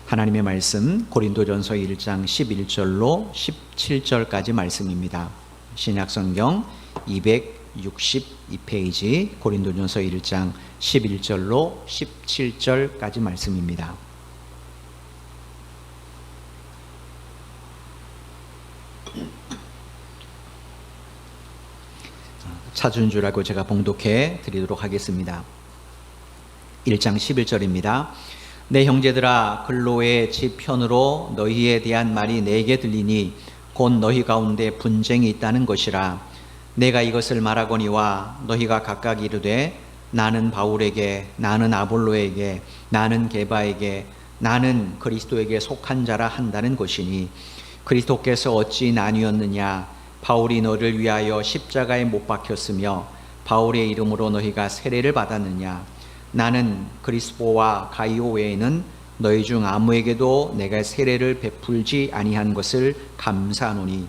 하나님의 말씀 고린도전서 1장 11절로 17절까지 말씀입니다. 신약성경 262페이지 고린도전서 1장 11절로 17절까지 말씀입니다. 찾은 줄 알고 제가 봉독해 드리도록 하겠습니다. 1장 11절입니다. 내 형제들아, 글로의 집 편으로 너희에 대한 말이 내게 들리니 곧 너희 가운데 분쟁이 있다는 것이라. 내가 이것을 말하거니와 너희가 각각 이르되 나는 바울에게, 나는 아볼로에게, 나는 게바에게, 나는 그리스도에게 속한 자라 한다는 것이니, 그리스도께서 어찌 나뉘었느냐? 바울이 너를 위하여 십자가에 못 박혔으며 바울의 이름으로 너희가 세례를 받았느냐? 나는 그리스도와 가이오 외에는 너희 중 아무에게도 내가 세례를 베풀지 아니한 것을 감사하노니,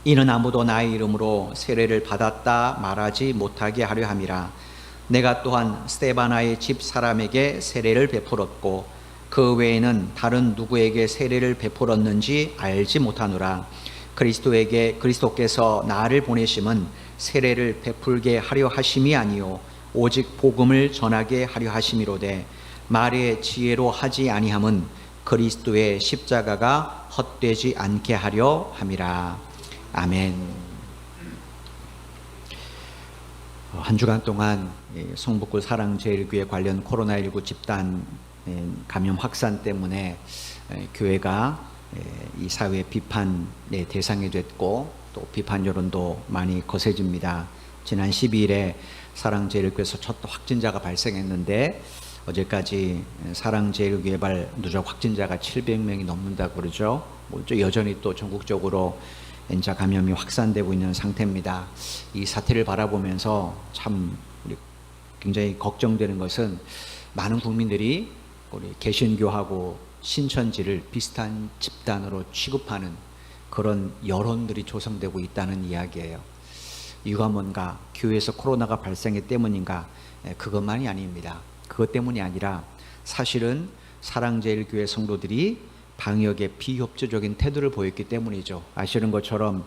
이는 아무도 나의 이름으로 세례를 받았다 말하지 못하게 하려 함이라. 내가 또한 스데바나의 집 사람에게 세례를 베풀었고 그 외에는 다른 누구에게 세례를 베풀었는지 알지 못하노라. 그리스도께서 나를 보내심은 세례를 베풀게 하려 하심이 아니요 오직 복음을 전하게 하려 하심이로되, 말의 지혜로 하지 아니함은 그리스도의 십자가가 헛되지 않게 하려 함이라. 아멘. 한 주간 동안 성북구 사랑제일교회 관련 코로나19 집단 감염 확산 때문에 교회가 이 사회 비판의 대상이 됐고 또 비판 여론도 많이 거세집니다. 지난 12일에 사랑제일교회에서 첫 확진자가 발생했는데 어제까지 사랑제일교회 발 누적 확진자가 700명이 넘는다고 그러죠. 여전히 또 전국적으로 N자 감염이 확산되고 있는 상태입니다. 이 사태를 바라보면서 참 굉장히 걱정되는 것은 많은 국민들이 우리 개신교하고 신천지를 비슷한 집단으로 취급하는 그런 여론들이 조성되고 있다는 이야기예요. 이유가 뭔가? 교회에서 코로나가 발생했기 때문인가? 그것만이 아닙니다. 그것 때문이 아니라 사실은 사랑제일교회 성도들이 방역에 비협조적인 태도를 보였기 때문이죠. 아시는 것처럼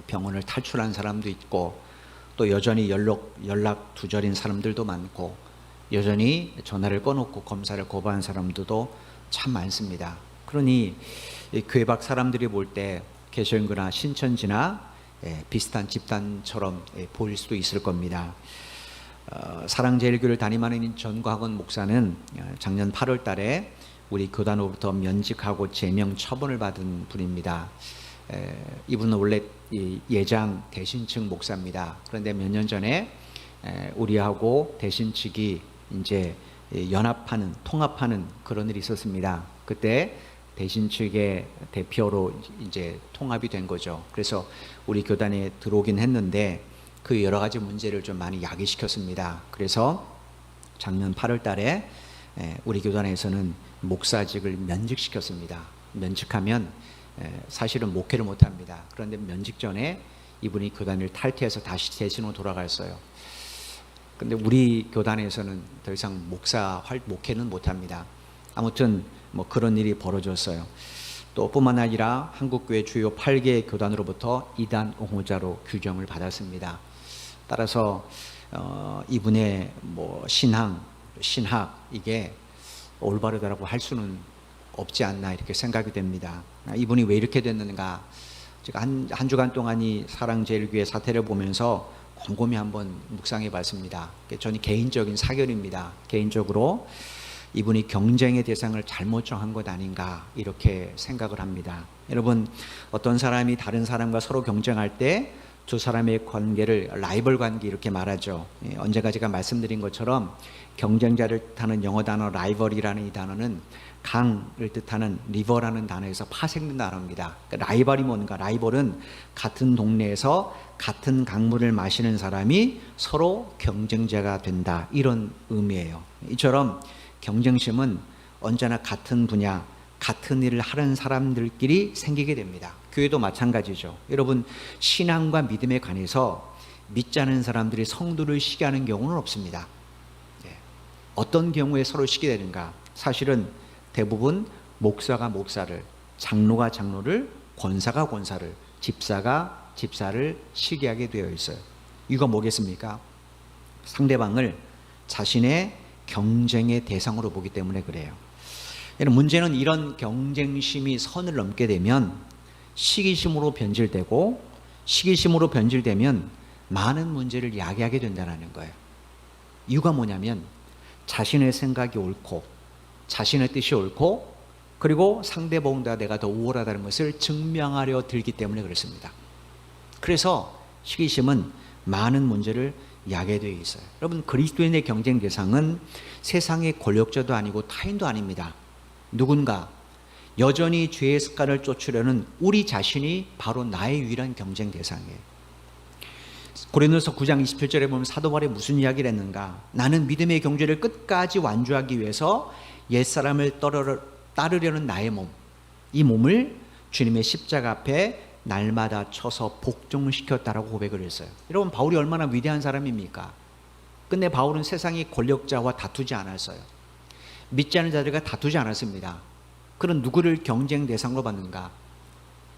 병원을 탈출한 사람도 있고 또 여전히 연락 두절인 사람들도 많고 여전히 전화를 꺼놓고 검사를 거부한 사람들도 참 많습니다. 그러니 교회 밖 사람들이 볼 때 개신교나 신천지나 비슷한 집단처럼 보일 수도 있을 겁니다. 사랑제일교회를 담임하는 전광훈 목사는 작년 8월 달에 우리 교단으로부터 면직하고 제명 처분을 받은 분입니다. 이분은 원래 예장 대신측 목사입니다. 그런데 몇 년 전에 우리하고 대신측이 이제 연합하는, 통합하는 그런 일이 있었습니다. 그때 대신 측의 대표로 이제 통합이 된 거죠. 그래서 우리 교단에 들어오긴 했는데 그 여러 가지 문제를 좀 많이 야기시켰습니다. 그래서 작년 8월 달에 우리 교단에서는 목사직을 면직시켰습니다. 면직하면 사실은 목회를 못합니다. 그런데 면직 전에 이분이 교단을 탈퇴해서 다시 대신으로 돌아갔어요. 근데 우리 교단에서는 더 이상 목회는 못합니다. 아무튼 뭐 그런 일이 벌어졌어요. 또 뿐만 아니라 한국교회 주요 8개 교단으로부터 이단 옹호자로 규정을 받았습니다. 따라서 이분의 뭐 신학 이게 올바르다라고 할 수는 없지 않나 이렇게 생각이 됩니다. 이분이 왜 이렇게 됐는가? 제가 한 주간 동안 이 사랑제일교회 사태를 보면서 곰곰이 한번 묵상해 봤습니다. 저는 개인적인 사견입니다. 개인적으로 이분이 경쟁의 대상을 잘못 정한 것 아닌가 이렇게 생각을 합니다. 여러분, 어떤 사람이 다른 사람과 서로 경쟁할 때 두 사람의 관계를 라이벌 관계 이렇게 말하죠. 언제가 제가 말씀드린 것처럼 경쟁자를 뜻하는 영어 단어 라이벌이라는 이 단어는 강을 뜻하는 리버라는 단어에서 파생된 단어입니다. 그러니까 라이벌이 뭔가? 라이벌은 같은 동네에서 같은 강물을 마시는 사람이 서로 경쟁자가 된다, 이런 의미예요. 이처럼 경쟁심은 언제나 같은 분야, 같은 일을 하는 사람들끼리 생기게 됩니다. 교회도 마찬가지죠. 여러분, 신앙과 믿음에 관해서 믿지 않은 사람들이 성도를 시기하는 경우는 없습니다. 어떤 경우에 서로 시기되는가? 사실은 대부분 목사가 목사를, 장로가 장로를, 권사가 권사를, 집사가 집사를 시기하게 되어 있어요. 이거 뭐겠습니까? 상대방을 자신의 경쟁의 대상으로 보기 때문에 그래요. 문제는 이런 경쟁심이 선을 넘게 되면 시기심으로 변질되고, 시기심으로 변질되면 많은 문제를 야기하게 된다는 거예요. 이유가 뭐냐면 자신의 생각이 옳고 자신의 뜻이 옳고, 그리고 상대방보다 내가 더 우월하다는 것을 증명하려 들기 때문에 그렇습니다. 그래서 시기심은 많은 문제를 야기하게 되어 있어요. 여러분, 그리스도인의 경쟁 대상은 세상의 권력자도 아니고 타인도 아닙니다. 누군가 여전히 죄의 습관을 쫓으려는 우리 자신이 바로 나의 유일한 경쟁 대상이에요. 고린도서 9장 27절에 보면 사도 바울이 무슨 이야기를 했는가? 나는 믿음의 경주를 끝까지 완주하기 위해서 옛사람을 따르려는 나의 몸, 이 몸을 주님의 십자가 앞에 날마다 쳐서 복종시켰다라고 고백을 했어요. 여러분, 바울이 얼마나 위대한 사람입니까? 근데 바울은 세상의 권력자와 다투지 않았어요. 믿지 않는 자들과 다투지 않았습니다. 그런 누구를 경쟁 대상으로 받는가?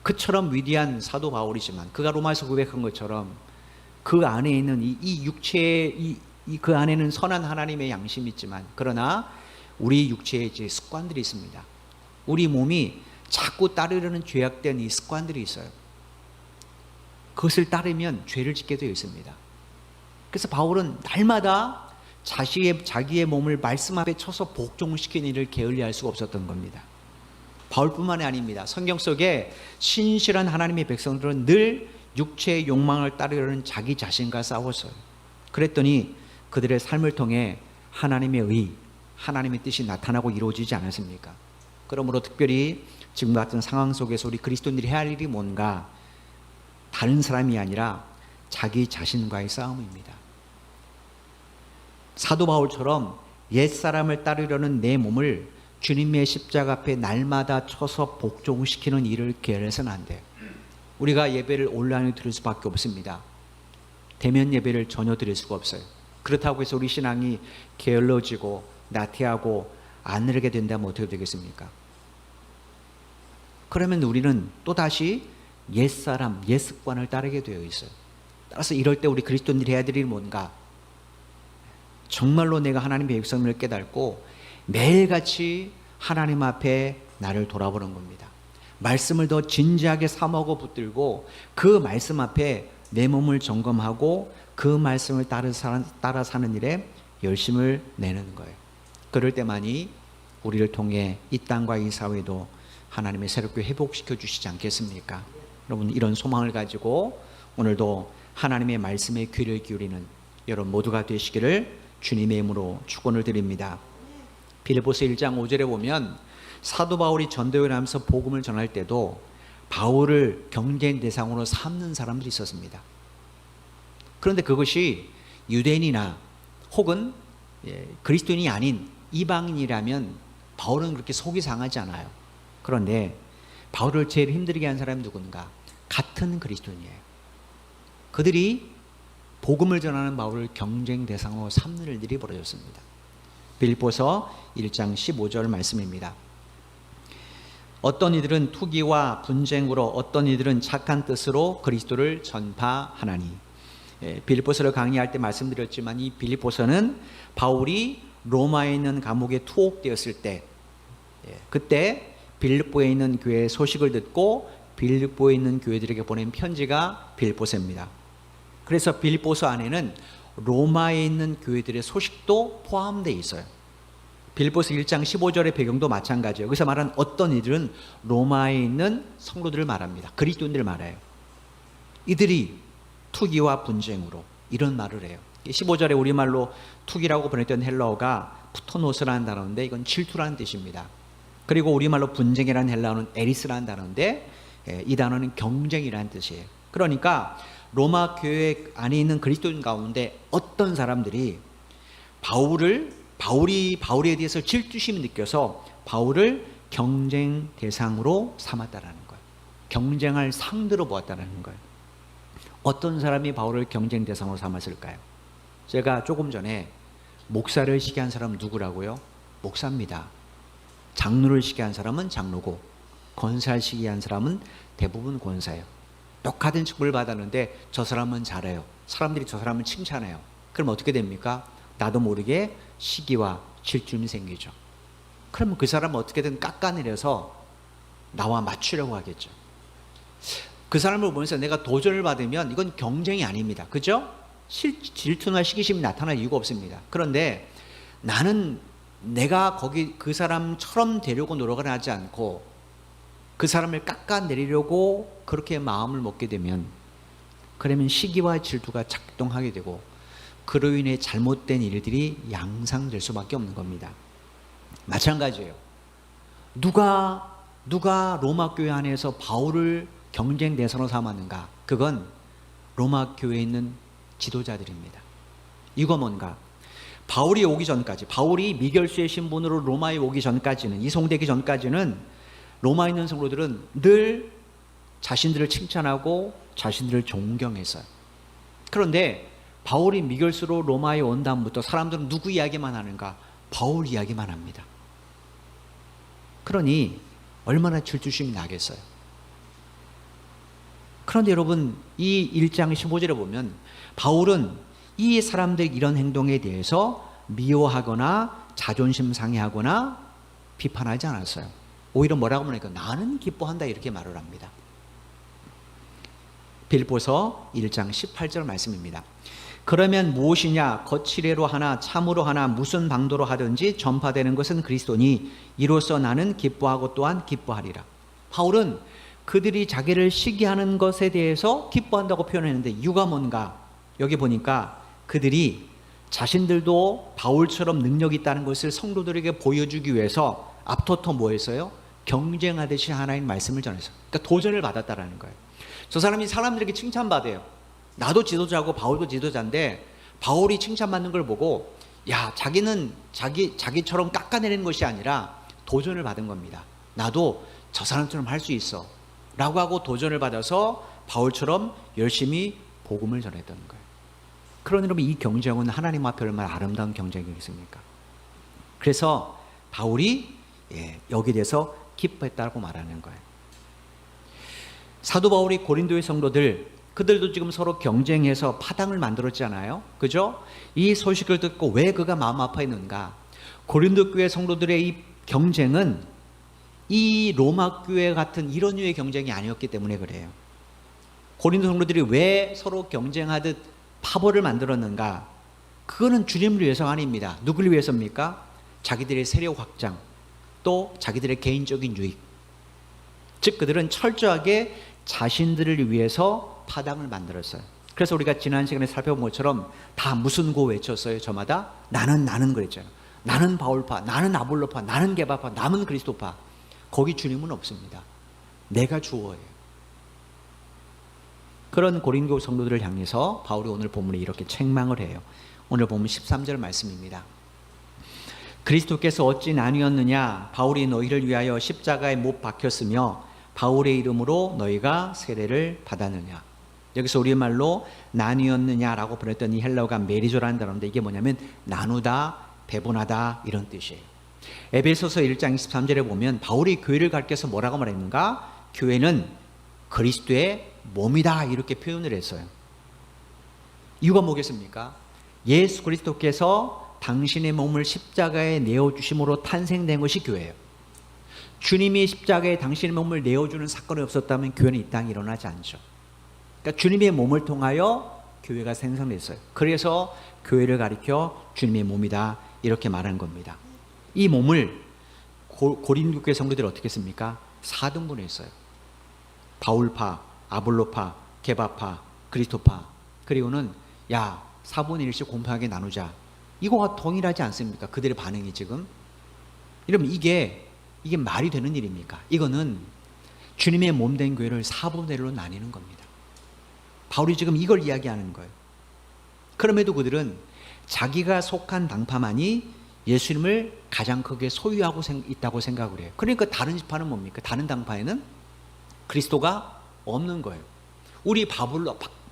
그처럼 위대한 사도 바울이지만, 그가 로마에서 고백한 것처럼 그 안에 있는 이 육체의 그 안에는 선한 하나님의 양심이 있지만, 그러나 우리 육체에 이제 습관들이 있습니다. 우리 몸이 자꾸 따르려는 죄악된 이 습관들이 있어요. 그것을 따르면 죄를 짓게 되어 있습니다. 그래서 바울은 날마다 자기의 몸을 말씀 앞에 쳐서 복종시키는 일을 게을리할 수가 없었던 겁니다. 바울뿐만이 아닙니다. 성경 속에 신실한 하나님의 백성들은 늘 육체의 욕망을 따르려는 자기 자신과 싸웠어요. 그랬더니 그들의 삶을 통해 하나님의 의, 하나님의 뜻이 나타나고 이루어지지 않았습니까? 그러므로 특별히 지금 같은 상황 속에서 우리 그리스도인들이 해야 할 일이 뭔가? 다른 사람이 아니라 자기 자신과의 싸움입니다. 사도 바울처럼 옛사람을 따르려는 내 몸을 주님의 십자가 앞에 날마다 쳐서 복종시키는 일을 게을러서는 안 돼요. 우리가 예배를 온라인으로 드릴 수밖에 없습니다. 대면 예배를 전혀 드릴 수가 없어요. 그렇다고 해서 우리 신앙이 게을러지고 나태하고 안 느리게 된다면 어떻게 되겠습니까? 그러면 우리는 또다시 옛사람, 옛습관을 따르게 되어 있어요. 따라서 이럴 때 우리 그리스도인들이 해야 될 일이 뭔가? 정말로 내가 하나님의 백성을 깨닫고 매일같이 하나님 앞에 나를 돌아보는 겁니다. 말씀을 더 진지하게 사모하고 붙들고 그 말씀 앞에 내 몸을 점검하고 그 말씀을 따라 사는 일에 열심을 내는 거예요. 그럴 때만이 우리를 통해 이 땅과 이 사회도 하나님의 새롭게 회복시켜 주시지 않겠습니까? 여러분, 이런 소망을 가지고 오늘도 하나님의 말씀에 귀를 기울이는 여러분 모두가 되시기를 주님의 이름으로 축원을 드립니다. 빌립보서 1장 5절에 보면 사도 바울이 전도를 하면서 복음을 전할 때도 바울을 경쟁 대상으로 삼는 사람들이 있었습니다. 그런데 그것이 유대인이나 혹은 그리스도인이 아닌 이방인이라면 바울은 그렇게 속이 상하지 않아요. 그런데 바울을 제일 힘들게 한 사람이 누군가? 같은 그리스도인이에요. 그들이 복음을 전하는 바울을 경쟁 대상으로 삼는 일들이 벌어졌습니다. 빌립보서 1장 15절 말씀입니다. 어떤 이들은 투기와 분쟁으로, 어떤 이들은 착한 뜻으로 그리스도를 전파하나니. 빌립보서를 강의할 때 말씀드렸지만 이 빌립보서는 바울이 로마에 있는 감옥에 투옥되었을 때, 그때 빌립보에 있는 교회의 소식을 듣고 빌립보에 있는 교회들에게 보낸 편지가 빌립보서입니다. 그래서 빌립보서 안에는 로마에 있는 교회들의 소식도 포함되어 있어요. 빌립보서 1장 15절의 배경도 마찬가지예요. 그래서 말하는 어떤 이들은 로마에 있는 성도들을 말합니다. 그리스도인들을 말해요. 이들이 투기와 분쟁으로, 이런 말을 해요. 15절에 우리말로 투기라고 번역된 헬라어가 푸토노스라는 단어인데 이건 질투라는 뜻입니다. 그리고 우리말로 분쟁이라는 헬라어는 에리스라는 단어인데 이 단어는 경쟁이라는 뜻이에요. 그러니까 로마 교회 안에 있는 그리스도인 가운데 어떤 사람들이 바울에 대해서 질투심을 느껴서 바울을 경쟁 대상으로 삼았다라는 거예요. 경쟁할 상대로 보았다라는 거예요. 어떤 사람이 바울을 경쟁 대상으로 삼았을까요? 제가 조금 전에 목사를 시기한 사람 누구라고요? 목사입니다. 장로를 시게 한 사람은 장로고 권사를 시게 한 사람은 대부분 권사예요. 똑같은 직분을 받았는데 저 사람은 잘해요. 사람들이 저 사람을 칭찬해요. 그럼 어떻게 됩니까? 나도 모르게 시기와 질투는 생기죠. 그러면 그 사람은 어떻게든 깎아내려서 나와 맞추려고 하겠죠. 그 사람을 보면서 내가 도전을 받으면 이건 경쟁이 아닙니다. 그죠? 질투나 시기심이 나타날 이유가 없습니다. 그런데 나는 내가 거기 그 사람처럼 되려고 노력을 하지 않고 그 사람을 깎아내리려고 그렇게 마음을 먹게 되면, 그러면 시기와 질투가 작동하게 되고 그로 인해 잘못된 일들이 양상될 수밖에 없는 겁니다. 마찬가지예요. 누가 로마 교회 안에서 바울을 경쟁 대상으로 삼았는가? 그건 로마 교회에 있는 지도자들입니다. 이거 뭔가? 바울이 오기 전까지, 바울이 미결수의 신분으로 로마에 오기 전까지는, 이송되기 전까지는 로마에 있는 성도들은 늘 자신들을 칭찬하고 자신들을 존경했어요. 그런데 바울이 미결수로 로마에 온 다음부터 사람들은 누구 이야기만 하는가? 바울 이야기만 합니다. 그러니 얼마나 질투심이 나겠어요. 그런데 여러분, 이 1장 15절에 보면 바울은 이 사람들 이런 행동에 대해서 미워하거나 자존심 상해하거나 비판하지 않았어요. 오히려 뭐라고 하니까 나는 기뻐한다 이렇게 말을 합니다. 빌립보서 1장 18절 말씀입니다. 그러면 무엇이냐? 거칠애로 하나 참으로 하나 무슨 방도로 하든지 전파되는 것은 그리스도니 이로써 나는 기뻐하고 또한 기뻐하리라. 바울은 그들이 자기를 시기하는 것에 대해서 기뻐한다고 표현했는데 이유가 뭔가? 여기 보니까 그들이 자신들도 바울처럼 능력이 있다는 것을 성도들에게 보여주기 위해서 앞서서 뭐 했어요? 경쟁하듯이 하나님 말씀을 전했어요. 그러니까 도전을 받았다라는 거예요. 저 사람이 사람들에게 칭찬받아요. 나도 지도자고 바울도 지도자인데 바울이 칭찬받는 걸 보고 야, 자기는 자기처럼 깎아내리는 것이 아니라 도전을 받은 겁니다. 나도 저 사람처럼 할 수 있어 라고 하고 도전을 받아서 바울처럼 열심히 복음을 전했던 거예요. 그러니 여러분, 이 경쟁은 하나님 앞에 얼마나 아름다운 경쟁이겠습니까? 그래서 바울이 여기에 대해서 기뻐했다고 말하는 거예요. 사도 바울이 고린도의 성도들, 그들도 지금 서로 경쟁해서 파당을 만들었잖아요. 그죠? 이 소식을 듣고 왜 그가 마음 아파했는가? 고린도 교회 성도들의 이 경쟁은 이 로마 교회 같은 이런 류의 경쟁이 아니었기 때문에 그래요. 고린도 성도들이 왜 서로 경쟁하듯 파벌을 만들었는가? 그거는 주님을 위해서가 아닙니다. 누구를 위해서입니까? 자기들의 세력 확장, 또 자기들의 개인적인 유익. 즉 그들은 철저하게 자신들을 위해서 파당을 만들었어요. 그래서 우리가 지난 시간에 살펴본 것처럼 다 무슨 고 외쳤어요? 저마다 나는 그랬잖아요. 나는 바울파, 나는 아볼로파, 나는 게바파, 나는 그리스도파. 거기 주님은 없습니다. 내가 주어예요. 그런 고린도 성도들을 향해서 바울이 오늘 본문에 이렇게 책망을 해요. 오늘 보면 13절 말씀입니다. 그리스도께서 어찌 나뉘었느냐? 바울이 너희를 위하여 십자가에 못 박혔으며 바울의 이름으로 너희가 세례를 받았느냐? 여기서 우리말로 나뉘었느냐라고 번역했던 이 헬라어가 메리조라는 단어인데 이게 뭐냐면 나누다, 배분하다 이런 뜻이에요. 에베소서 1장 23절에 보면 바울이 교회를 가르쳐서 뭐라고 말했는가? 교회는 그리스도의 몸이다 이렇게 표현을 했어요. 이유가 뭐겠습니까? 예수 그리스도께서 당신의 몸을 십자가에 내어주심으로 탄생된 것이 교회예요. 주님이 십자가에 당신의 몸을 내어주는 사건이 없었다면 교회는 이 땅에 일어나지 않죠. 그러니까 주님의 몸을 통하여 교회가 생성됐어요. 그래서 교회를 가리켜 주님의 몸이다 이렇게 말한 겁니다. 이 몸을 고린도 교회 성도들이 어떻게 했습니까? 4등분했어요. 바울파, 아볼로파, 게바파, 그리스도파. 그리고는 야 4분의 1씩 공평하게 나누자. 이거와 동일하지 않습니까? 그들의 반응이 지금. 이러면 이게 말이 되는 일입니까? 이거는 주님의 몸된 교회를 4분의 1로 나뉘는 겁니다. 바울이 지금 이걸 이야기하는 거예요. 그럼에도 그들은 자기가 속한 당파만이 예수님을 가장 크게 소유하고 있다고 생각을 해요. 그러니까 다른 지파는 뭡니까? 다른 당파에는 그리스도가 없는 거예요. 우리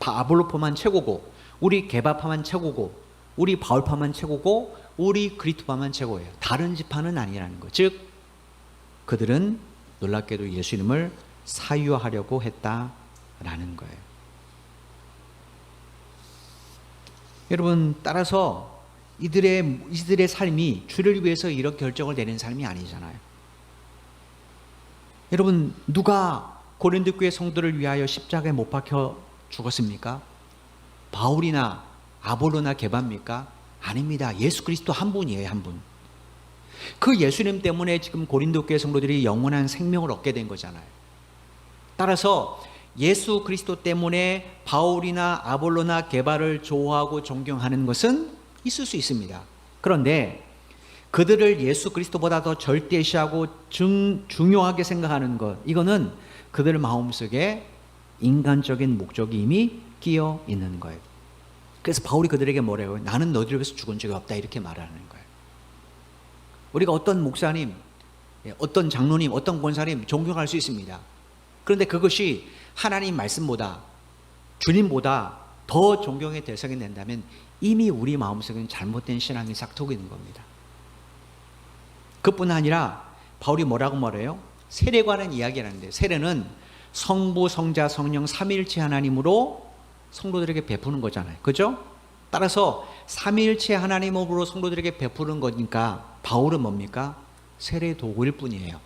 아볼로파만 최고고, 우리 게바파만 최고고, 우리 바울파만 최고고, 우리 그리스도파만 최고예요. 다른 지파는 아니라는 거. 즉 그들은 놀랍게도 예수님을 사유하려고 했다라는 거예요. 여러분, 따라서 이들의 삶이 주를 위해서 이런 결정을 내린 삶이 아니잖아요. 여러분, 누가 고린도 교회 성도를 위하여 십자가에 못 박혀 죽었습니까? 바울이나 아볼로나 게바입니까? 아닙니다. 예수 그리스도 한 분이에요, 한 분. 그 예수님 때문에 지금 고린도 교회 성도들이 영원한 생명을 얻게 된 거잖아요. 따라서 예수 그리스도 때문에 바울이나 아볼로나 게바를 좋아하고 존경하는 것은 있을 수 있습니다. 그런데 그들을 예수 그리스도보다 더 절대시하고 중요하게 생각하는 것, 이거는 그들 마음속에 인간적인 목적이 이미 끼어 있는 거예요. 그래서 바울이 그들에게 뭐래요? 나는 너희를 위해서 죽은 적이 없다, 이렇게 말하는 거예요. 우리가 어떤 목사님, 어떤 장로님, 어떤 권사님 존경할 수 있습니다. 그런데 그것이 하나님 말씀보다, 주님보다 더 존경의 대상이 된다면 이미 우리 마음속에는 잘못된 신앙이 싹트고 있는 겁니다. 그뿐 아니라 바울이 뭐라고 말해요? 세례에 관한 이야기를 하는데, 세례는 성부, 성자, 성령 삼위일체 하나님으로 성도들에게 베푸는 거잖아요. 그죠? 따라서 삼위일체 하나님으로 성도들에게 베푸는 거니까 바울은 뭡니까? 세례의 도구일 뿐이에요.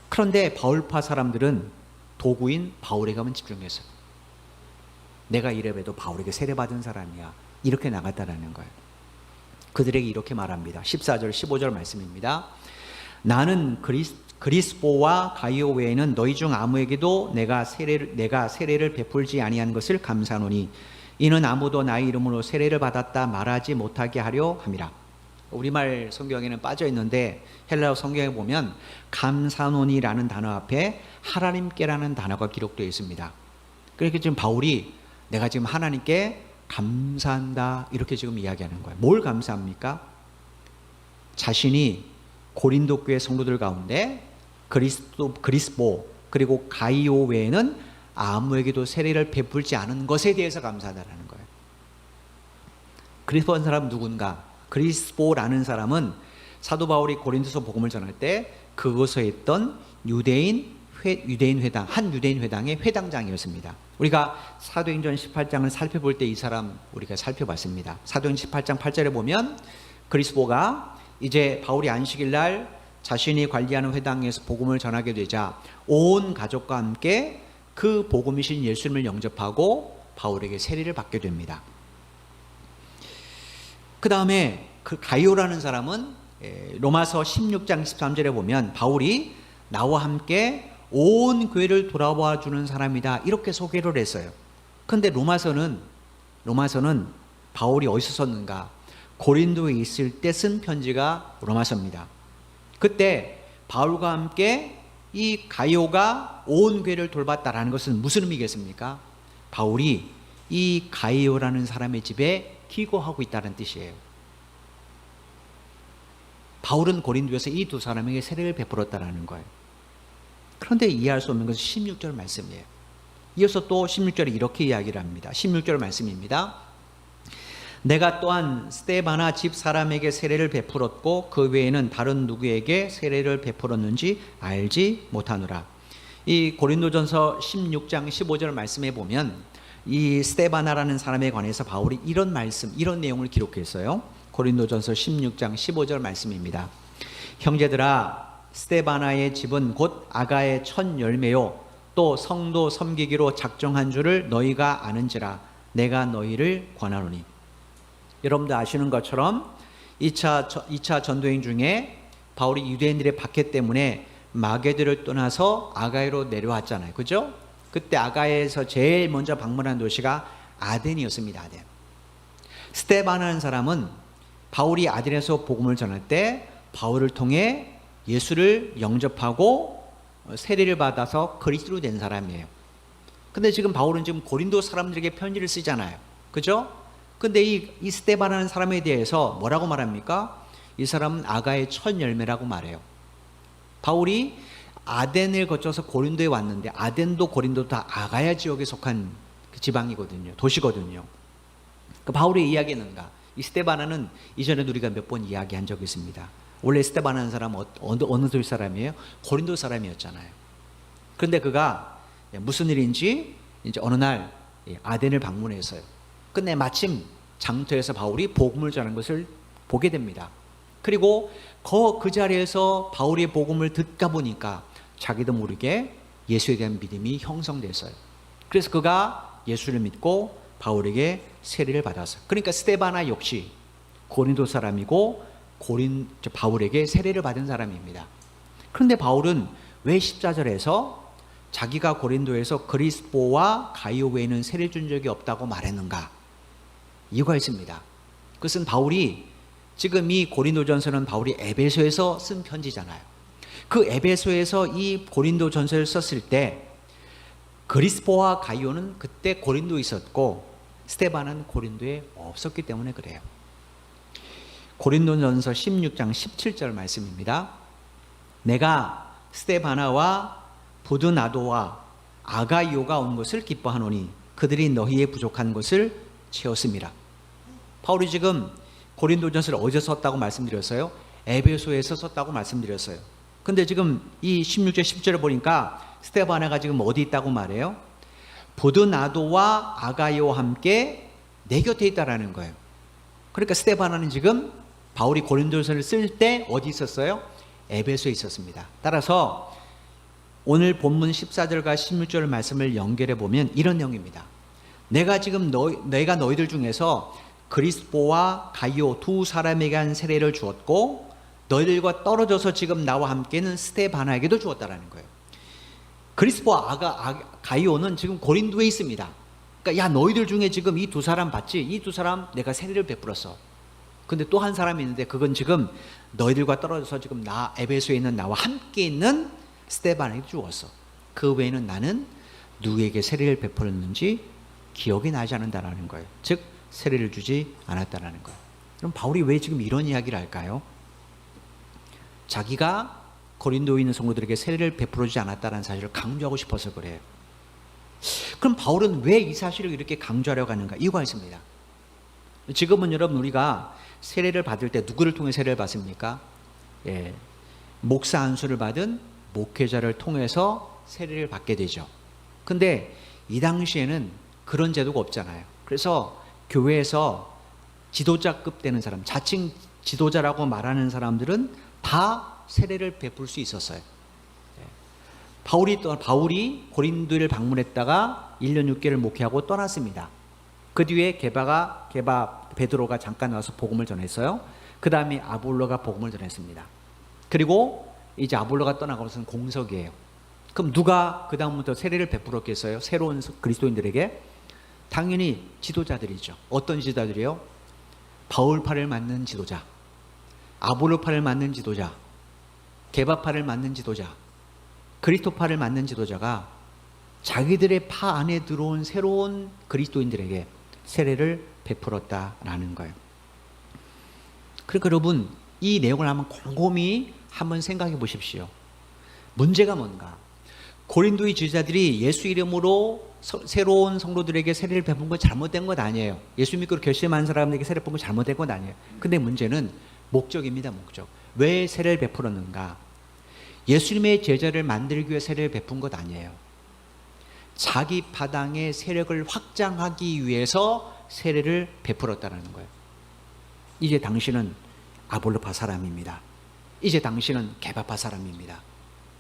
그런데 바울파 사람들은 도구인 바울에게만 집중해서 내가 이래봬도 바울에게 세례받은 사람이야, 이렇게 나갔다라는 거예요. 그들에게 이렇게 말합니다. 14절 15절 말씀입니다. 나는 그리스보와 가이오 외에는 너희 중 아무에게도 내가 세례를 베풀지 아니한 것을 감사하노니 이는 아무도 나의 이름으로 세례를 받았다 말하지 못하게 하려 함이라. 우리말 성경에는 빠져 있는데 헬라어 성경에 보면 감사노니라는 단어 앞에 하나님께라는 단어가 기록되어 있습니다. 그러니까 지금 바울이 내가 지금 하나님께 감사한다, 이렇게 지금 이야기하는 거예요. 뭘 감사합니까? 자신이 고린도 교회 성도들 가운데 그리스보 그리고 가이오 외에는 아무에게도 세례를 베풀지 않은 것에 대해서 감사하다는 거예요. 그리스보라는 사람은 누군가? 그리스보라는 사람은 사도 바울이 고린도서 복음을 전할 때 그곳에 있던 유대인 회당, 한 유대인 회당의 회당장이었습니다. 우리가 사도행전 18장을 살펴볼 때 이 사람 우리가 살펴봤습니다. 사도행전 18장 8절에 보면 그리스보가 이제 바울이 안식일 날 자신이 관리하는 회당에서 복음을 전하게 되자 온 가족과 함께 그 복음이신 예수님을 영접하고 바울에게 세례를 받게 됩니다. 그 다음에 그 가이오라는 사람은 로마서 16장 13절에 보면 바울이 나와 함께 온 교회를 돌아봐 주는 사람이다, 이렇게 소개를 했어요. 그런데 로마서는 바울이 어디서 썼는가? 고린도에 있을 때 쓴 편지가 로마서입니다. 그때 바울과 함께 이 가이오가 온 교회를 돌봤다라는 것은 무슨 의미겠습니까? 바울이 이 가이오라는 사람의 집에 기거하고 있다는 뜻이에요. 바울은 고린도에서 이 두 사람에게 세례를 베풀었다라는 거예요. 그런데 이해할 수 없는 것은 16절 말씀이에요. 이어서 또 16절에 이렇게 이야기를 합니다. 16절 말씀입니다. 내가 또한 스데바나 집 사람에게 세례를 베풀었고 그 외에는 다른 누구에게 세례를 베풀었는지 알지 못하노라. 이 고린도전서 16장 15절 말씀에 보면 이 스데바나라는 사람에 관해서 바울이 이런 내용을 기록했어요. 고린도전서 16장 15절 말씀입니다. 형제들아, 스데바나의 집은 곧 아가의 첫 열매요 또 성도 섬기기로 작정한 줄을 너희가 아는지라 내가 너희를 권하노니. 여러분도 아시는 것처럼 2차 전도행 중에 바울이 유대인들의 박해 때문에 마게도를 떠나서 아가이로 내려왔잖아요. 그죠? 그때 아가에서 제일 먼저 방문한 도시가 아덴이었습니다. 아덴. 스데바나라는 사람은 바울이 아덴에서 복음을 전할 때 바울을 통해 예수를 영접하고 세례를 받아서 그리스도로 된 사람이에요. 근데 지금 바울은 지금 고린도 사람들에게 편지를 쓰잖아요. 그죠? 근데 이 스데바나라는 사람에 대해서 뭐라고 말합니까? 이 사람은 아가의 첫 열매라고 말해요. 바울이 아덴을 거쳐서 고린도에 왔는데 아덴도 고린도도 다 아가야 지역에 속한 그 지방이거든요. 도시거든요. 그 바울의 이야기는가? 이 스데바나는 이전에도 우리가 몇 번 이야기한 적이 있습니다. 원래 스데반이라는 사람은 어느 도시 사람이에요? 고린도 사람이었잖아요. 그런데 그가 무슨 일인지 이제 어느 날 아덴을 방문해서요. 근데 마침 장터에서 바울이 복음을 전하는 것을 보게 됩니다. 그리고 그 자리에서 바울의 복음을 듣다 보니까 자기도 모르게 예수에 대한 믿음이 형성됐어요. 그래서 그가 예수를 믿고 바울에게 세례를 받았어요. 그러니까 스데바나 역시 고린도 사람이고 바울에게 세례를 받은 사람입니다. 그런데 바울은 왜 14절에서 자기가 고린도에서 그리스포와 가이오 외에는 세례 준 적이 없다고 말했는가? 이유가 있습니다. 그것은 바울이 지금 이 고린도전서는 바울이 에베소에서 쓴 편지잖아요. 그 에베소에서 이 고린도전서를 썼을 때 그리스포와 가이오는 그때 고린도에 있었고 스데반은 고린도에 없었기 때문에 그래요. 고린도전서 16장 17절 말씀입니다. 내가 스데바나와 부드나도와 아가이오가 온 것을 기뻐하노니 그들이 너희의 부족한 것을 채웠음이라. 바울이 지금 고린도전서를 어디서 썼다고 말씀드렸어요? 에베소에서 썼다고 말씀드렸어요. 근데 지금 이 16절 17절을 보니까 스데바나가 지금 어디 있다고 말해요? 부드나도와 아가이오와 함께 내 곁에 있다라는 거예요. 그러니까 스데바나는 지금 바울이 고린도전서를 쓸 때 어디 있었어요? 에베소에 있었습니다. 따라서 오늘 본문 14절과 16절 말씀을 연결해 보면 이런 내용입니다. 내가 지금 내가 너희들 중에서 그리스포와 가이오 두 사람에게 한 세례를 주었고 너희들과 떨어져서 지금 나와 함께는 스데바나에게도 주었다라는 거예요. 그리스포와 가이오는 지금 고린도에 있습니다. 그러니까 야 너희들 중에 지금 이 두 사람 봤지? 이 두 사람 내가 세례를 베풀었어. 근데 또 한 사람이 있는데 그건 지금 너희들과 떨어져서 지금 에베소에 있는 나와 함께 있는 스데반에게 주었어. 그 외에는 나는 누구에게 세례를 베풀었는지 기억이 나지 않는다라는 거예요. 즉 세례를 주지 않았다라는 거예요. 그럼 바울이 왜 지금 이런 이야기를 할까요? 자기가 고린도에 있는 성도들에게 세례를 베풀어주지 않았다는 사실을 강조하고 싶어서 그래요. 그럼 바울은 왜 이 사실을 이렇게 강조하려고 하는가? 이유가 있습니다. 지금은 여러분 우리가 세례를 받을 때 누구를 통해 세례를 받습니까? 목사 안수를 받은 목회자를 통해서 세례를 받게 되죠. 근데 이 당시에는 그런 제도가 없잖아요. 그래서 교회에서 지도자급 되는 사람, 자칭 지도자라고 말하는 사람들은 다 세례를 베풀 수 있었어요. 바울이 고린도를 방문했다가 1년 6개를 목회하고 떠났습니다. 그 뒤에 베드로가 잠깐 와서 복음을 전했어요. 그 다음에 아볼로가 복음을 전했습니다. 그리고 이제 아볼로가 떠나가고서는 공석이에요. 그럼 누가 그 다음부터 세례를 베풀었겠어요? 새로운 그리스도인들에게? 당연히 지도자들이죠. 어떤 지도자들이요? 바울파를 맡는 지도자, 아볼로파를 맡는 지도자, 게바파를 맡는 지도자, 그리스도파를 맡는 지도자가 자기들의 파 안에 들어온 새로운 그리스도인들에게 세례를 베풀었다라는 거예요. 그러니까 여러분 이 내용을 한번 곰곰이 한번 생각해 보십시오. 문제가 뭔가? 고린도의 지도자들이 예수 이름으로 새로운 성도들에게 세례를 베푼 건 잘못된 것 아니에요. 예수 믿고 결심한 사람에게 세례를 베푼 건 잘못된 건 아니에요. 근데 문제는 목적입니다. 목적. 왜 세례를 베풀었는가? 예수님의 제자를 만들기 위해 세례를 베푼 것 아니에요. 자기 파당의 세력을 확장하기 위해서 세례를 베풀었다는 거예요. 이제 당신은 아볼로파 사람입니다. 이제 당신은 게바파 사람입니다.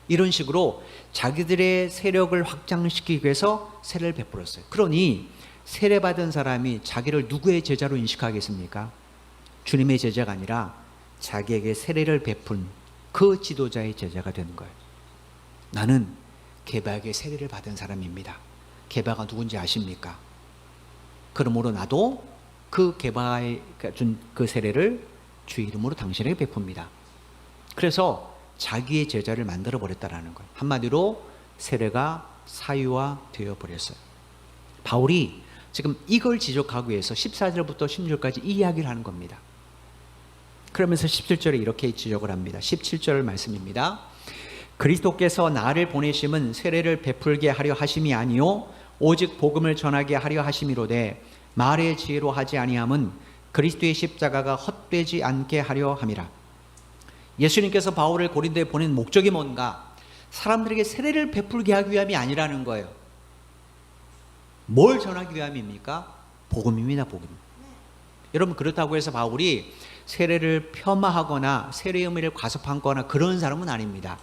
이런 식으로 자기들의 세력을 확장시키기 위해서 세례를 베풀었어요. 그러니 세례받은 사람이 자기를 누구의 제자로 인식하겠습니까? 주님의 제자가 아니라 자기에게 세례를 베푼 그 지도자의 제자가 되는 거예요. 나는 게바에게 세례를 받은 사람입니다. 게바가 누군지 아십니까? 그러므로 나도 그 게바에 준 그 세례를 주 이름으로 당신에게 베풉니다. 그래서 자기의 제자를 만들어 버렸다라는 거예요. 한마디로 세례가 사유화 되어 버렸어요. 바울이 지금 이걸 지적하기 위해서 14절부터 16절까지 이 이야기를 하는 겁니다. 그러면서 17절에 이렇게 지적을 합니다. 17절 말씀입니다. 그리스도께서 나를 보내심은 세례를 베풀게 하려 하심이 아니요 오직 복음을 전하게 하려 하심이로되 말의 지혜로 하지 아니함은 그리스도의 십자가가 헛되지 않게 하려 함이라. 예수님께서 바울을 고린도에 보낸 목적이 뭔가? 사람들에게 세례를 베풀게 하기 위함이 아니라는 거예요. 뭘 전하기 위함입니까? 복음입니다. 복음. 여러분, 그렇다고 해서 바울이 세례를 폄하하거나 세례의 의미를 과소평가하거나 그런 사람은 아닙니다.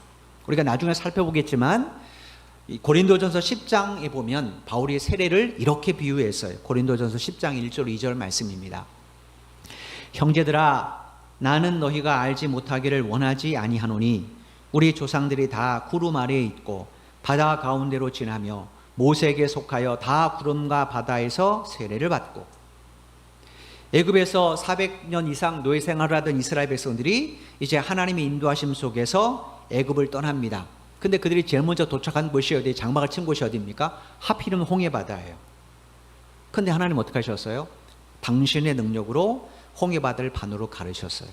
우리가 나중에 살펴보겠지만 고린도전서 10장에 보면 바울이 세례를 이렇게 비유했어요. 고린도전서 10장 1절 2절 말씀입니다. 형제들아, 나는 너희가 알지 못하기를 원하지 아니하노니 우리 조상들이 다 구름 아래에 있고 바다 가운데로 지나며 모세에게 속하여 다 구름과 바다에서 세례를 받고, 애굽에서 400년 이상 노예 생활을 하던 이스라엘 백성들이 이제 하나님의 인도하심 속에서 애굽을 떠납니다. 근데 그들이 제일 먼저 도착한 곳이 어디, 장막을 친 곳이 어디입니까? 하필이면 홍해바다예요. 근데 하나님 어떻게 하셨어요? 당신의 능력으로 홍해바다를 반으로 가르셨어요.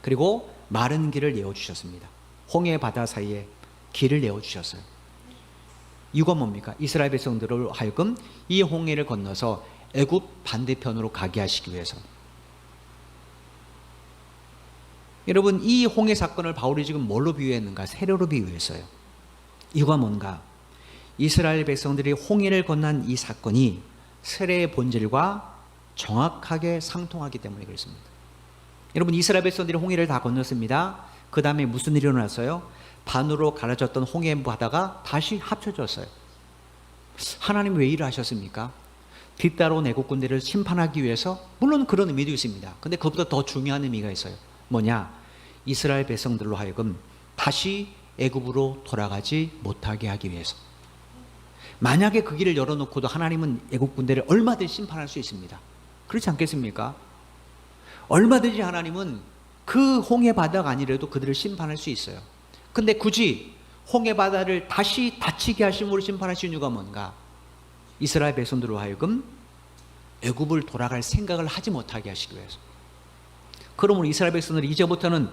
그리고 마른 길을 내어주셨습니다. 홍해바다 사이에 길을 내어주셨어요. 이유가 뭡니까? 이스라엘 백성들을 하여금 이 홍해를 건너서 애굽 반대편으로 가게 하시기 위해서. 여러분, 이 홍해 사건을 바울이 지금 뭘로 비유했는가? 세례로 비유했어요. 이유가 뭔가? 이스라엘 백성들이 홍해를 건넌 이 사건이 세례의 본질과 정확하게 상통하기 때문에 그렇습니다. 여러분, 이스라엘 백성들이 홍해를 다 건넜습니다. 그 다음에 무슨 일이 일어났어요? 반으로 갈라졌던 홍해 바다가 다시 합쳐졌어요. 하나님 왜 이를 하셨습니까? 뒤따라온 애국 군대를 심판하기 위해서? 물론 그런 의미도 있습니다. 근데 그것보다 더 중요한 의미가 있어요. 뭐냐? 이스라엘 백성들로 하여금 다시 애굽으로 돌아가지 못하게 하기 위해서. 만약에 그 길을 열어놓고도 하나님은 애국 군대를 얼마든지 심판할 수 있습니다. 그렇지 않겠습니까? 얼마든지 하나님은 그 홍해 바다가 아니라도 그들을 심판할 수 있어요. 근데 굳이 홍해 바다를 다시 닫히게 하심으로 심판하신 이유가 뭔가? 이스라엘 백성들로 하여금 애굽을 돌아갈 생각을 하지 못하게 하시기 위해서. 그러므로 이스라엘 백성들이 이제부터는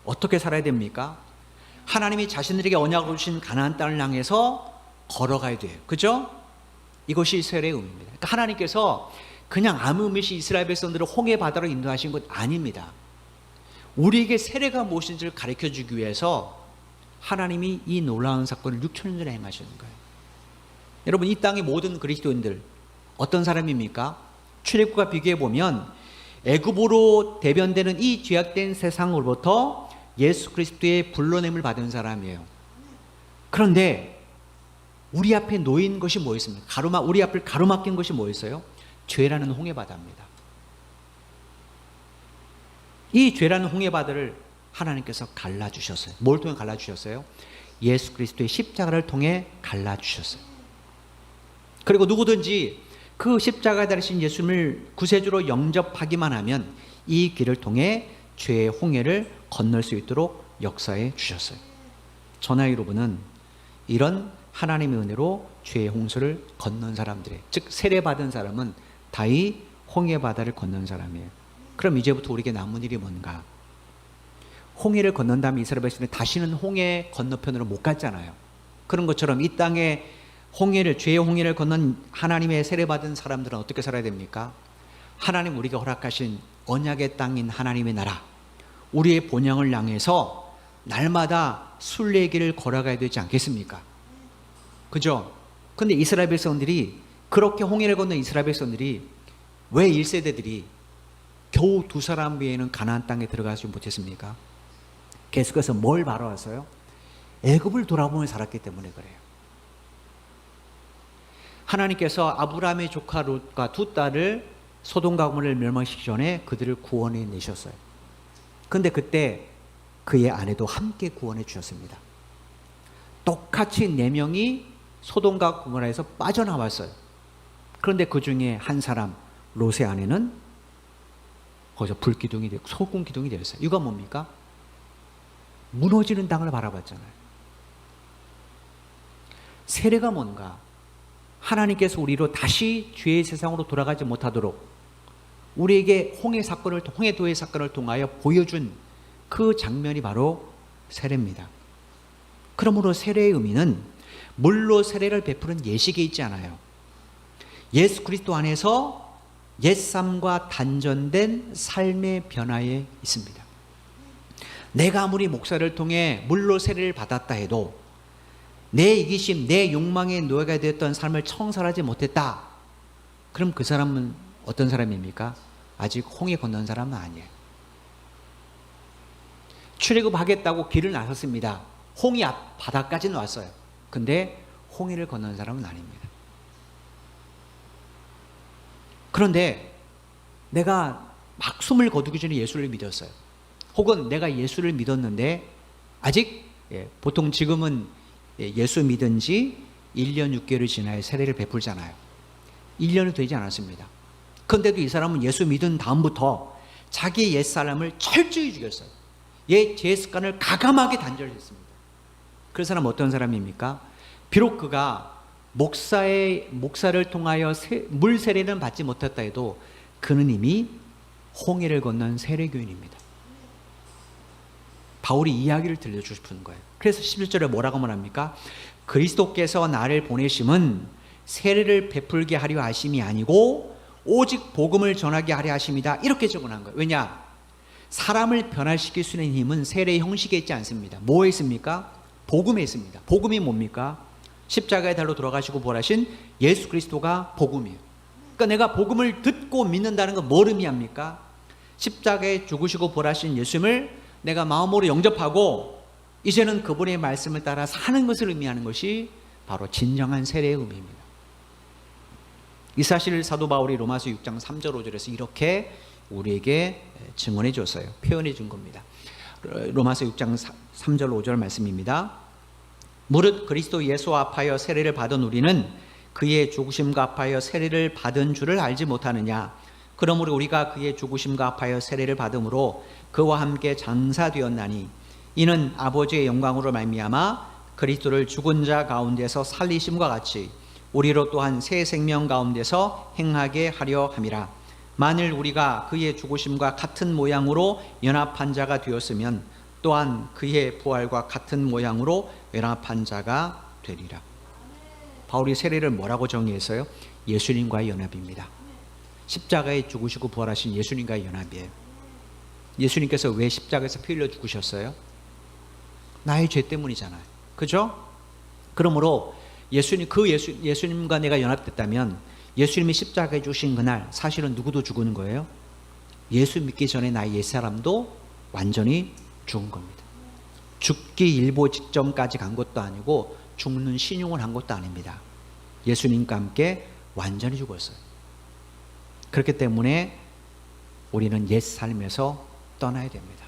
어떻게 살아야 됩니까? 하나님이 자신들에게 언약으로 주신 가나안 땅을 향해서 걸어가야 돼요. 그죠? 이것이 세례의 의미입니다. 그러니까 하나님께서 그냥 아무 의미 없이 이스라엘 백성들을 홍해 바다로 인도하신 것 아닙니다. 우리에게 세례가 무엇인지를 가르쳐주기 위해서 하나님이 이 놀라운 사건을 6,000년 전에 행하시는 거예요. 여러분, 이 땅의 모든 그리스도인들 어떤 사람입니까? 출애굽과 비교해 보면 애굽으로 대변되는 이 죄악된 세상으로부터 예수 그리스도의 불러냄을 받은 사람이에요. 그런데 우리 앞에 놓인 것이 뭐였습니까? 우리 앞을 가로막힌 것이 뭐였어요? 죄라는 홍해바다입니다. 이 죄라는 홍해바다를 하나님께서 갈라주셨어요. 뭘 통해 갈라주셨어요? 예수 그리스도의 십자가를 통해 갈라주셨어요. 그리고 누구든지 그 십자가에 달리신 예수님을 구세주로 영접하기만 하면 이 길을 통해 죄의 홍해를 건널 수 있도록 역사해 주셨어요. 저나 여러분은 이런 하나님의 은혜로 죄의 홍수를 건넌 사람들이에요. 즉 세례받은 사람은 다 이 홍해 바다를 건넌 사람이에요. 그럼 이제부터 우리에게 남은 일이 뭔가? 홍해를 건넌 다음에 이스라엘 백성들이 다시는 홍해 건너편으로 못 갔잖아요. 그런 것처럼 이 땅에 죄의 홍해를 건넌 하나님의 세례받은 사람들은 어떻게 살아야 됩니까? 하나님 우리가 허락하신 언약의 땅인 하나님의 나라, 우리의 본향을 향해서 날마다 순례의 길을 걸어가야 되지 않겠습니까? 그죠? 근데 이스라엘 백성들이, 그렇게 홍해를 건넌 이스라엘 백성들이 왜 1세대들이 겨우 2사람 외에는 가나안 땅에 들어가지 못했습니까? 계속해서 뭘 바라왔어요? 애굽을 돌아보며 살았기 때문에 그래요. 하나님께서 아브라함의 조카 롯과 두 딸을 소돔과 고모라를 멸망시키기 전에 그들을 구원해 내셨어요. 그런데 그때 그의 아내도 함께 구원해 주셨습니다. 똑같이 4명이 소돔과 고모라에서 빠져나왔어요. 그런데 그 중에 한 사람, 롯의 아내는 거기서 불기둥이 되고 소금 기둥이 되었어요. 이유가 뭡니까? 무너지는 땅을 바라봤잖아요. 세례가 뭔가? 하나님께서 우리로 다시 죄의 세상으로 돌아가지 못하도록 우리에게 홍해도의 사건을 통하여 보여준 그 장면이 바로 세례입니다. 그러므로 세례의 의미는 물로 세례를 베푸는 예식에 있지 않아요. 예수 그리스도 안에서 옛삶과 단전된 삶의 변화에 있습니다. 내가 아무리 목사를 통해 물로 세례를 받았다 해도 내 이기심, 내 욕망의 노예가 되었던 삶을 청산하지 못했다. 그럼 그 사람은 어떤 사람입니까? 아직 홍해 건넌 사람은 아니에요. 출애굽하겠다고 길을 나섰습니다. 홍해 앞 바다까지는 왔어요. 근데 홍해를 건넌 사람은 아닙니다. 그런데 내가 막 숨을 거두기 전에 예수를 믿었어요. 혹은 내가 예수를 믿었는데 아직 보통 지금은 예수 믿은 지 1년 6개월이 지나야 세례를 베풀잖아요. 1년이 되지 않았습니다. 그런데도 이 사람은 예수 믿은 다음부터 자기의 옛사람을 철저히 죽였어요. 옛 죄습관을 가감하게 단절했습니다. 그 사람은 어떤 사람입니까? 비록 그가 목사를 통하여 물 세례는 받지 못했다 해도 그는 이미 홍해를 건넌 세례교인입니다. 바울이 이야기를 들려주고 싶은 거예요. 그래서 11절에 뭐라고 말합니까? 그리스도께서 나를 보내심은 세례를 베풀게 하려 하심이 아니고 오직 복음을 전하게 하려 하심이다. 이렇게 적어놓은 거예요. 왜냐? 사람을 변화시킬 수 있는 힘은 세례의 형식에 있지 않습니다. 뭐에 있습니까? 복음에 있습니다. 복음이 뭡니까? 십자가의 달로 돌아가시고 부활하신 예수 그리스도가 복음이에요. 그러니까 내가 복음을 듣고 믿는다는 건 뭘 의미합니까? 십자가에 죽으시고 부활하신 예수님을 내가 마음으로 영접하고 이제는 그분의 말씀을 따라 사는 것을 의미하는 것이 바로 진정한 세례의 의미입니다. 이 사실을 사도 바울이 로마서 6장 3절 5절에서 이렇게 우리에게 증언해 줬어요. 표현해 준 겁니다. 로마서 6장 3절 5절 말씀입니다. 무릇 그리스도 예수와 합하여 세례를 받은 우리는 그의 죽으심과 합하여 세례를 받은 줄을 알지 못하느냐. 그러므로 우리가 그의 죽으심과 합하여 세례를 받음으로 그와 함께 장사되었나니 이는 아버지의 영광으로 말미암아 그리스도를 죽은 자 가운데서 살리심과 같이 우리로 또한 새 생명 가운데서 행하게 하려 함이라. 만일 우리가 그의 죽으심과 같은 모양으로 연합한 자가 되었으면 또한 그의 부활과 같은 모양으로 연합한 자가 되리라. 바울이 세례를 뭐라고 정의했어요? 예수님과의 연합입니다. 십자가에 죽으시고 부활하신 예수님과의 연합이에요. 예수님께서 왜 십자가에서 피 흘려 죽으셨어요? 나의 죄 때문이잖아요. 그죠? 그러므로 예수님과 내가 연합됐다면 예수님이 십자가에 죽으신 그날 사실은 누구도 죽는 거예요? 예수 믿기 전에 나의 옛사람도 완전히 죽은 겁니다. 죽기 일보 직전까지 간 것도 아니고 죽는 신용을 한 것도 아닙니다. 예수님과 함께 완전히 죽었어요. 그렇기 때문에 우리는 옛 삶에서 떠나야 됩니다.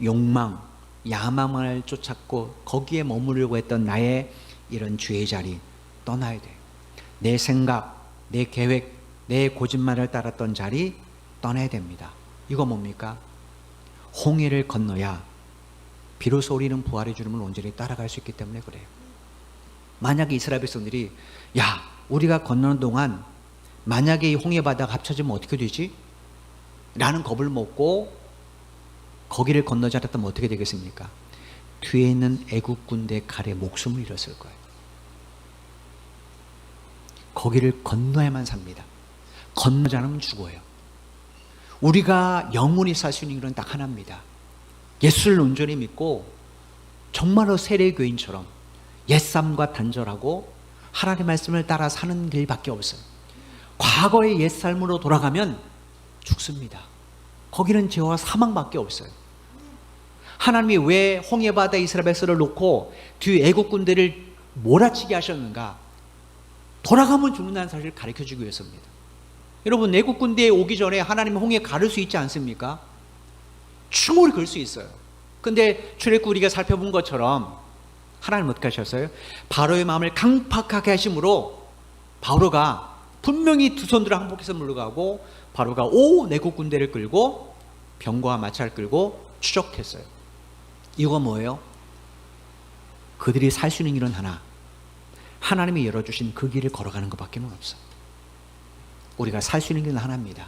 욕망, 야망을 쫓았고 거기에 머무르려고 했던 나의 이런 죄의 자리 떠나야 돼요. 내 생각, 내 계획, 내 거짓말을 따랐던 자리 떠나야 됩니다. 이거 뭡니까? 홍해를 건너야 비로소 우리는 부활의 주님을 온전히 따라갈 수 있기 때문에 그래요. 만약에 이스라엘 백성들이 야 우리가 건너는 동안 만약에 이 홍해 바다가 합쳐지면 어떻게 되지? 라는 겁을 먹고 거기를 건너지 않았다면 어떻게 되겠습니까? 뒤에 있는 애국 군대 칼에 목숨을 잃었을 거예요. 거기를 건너야만 삽니다. 건너지 않으면 죽어요. 우리가 영원히 살 수 있는 길은 딱 하나입니다. 예수를 온전히 믿고 정말로 세례교인처럼 옛삶과 단절하고 하나님의 말씀을 따라 사는 길밖에 없어요. 과거의 옛삶으로 돌아가면 죽습니다. 거기는 죄와 사망밖에 없어요. 하나님이 왜 홍해바다에 이스라엘 백성을 놓고 뒤 애국 군대를 몰아치게 하셨는가? 돌아가면 죽는다는 사실을 가르쳐주기 위해서입니다. 여러분 애국 군대에 오기 전에 하나님은 홍해 가를 수 있지 않습니까? 충분히 그럴 수 있어요. 근데 출애굽 우리가 살펴본 것처럼 하나님 어떻게 하셨어요? 바로의 마음을 강팍하게 하심으로 바로가 분명히 두 손들어 항복해서 물러가고 바로가 애국 군대를 끌고 병거와 마차를 끌고 추적했어요. 이거 뭐예요? 그들이 살 수 있는 길은 하나, 하나님이 열어주신 그 길을 걸어가는 것밖에 없어요. 우리가 살 수 있는 길은 하나입니다.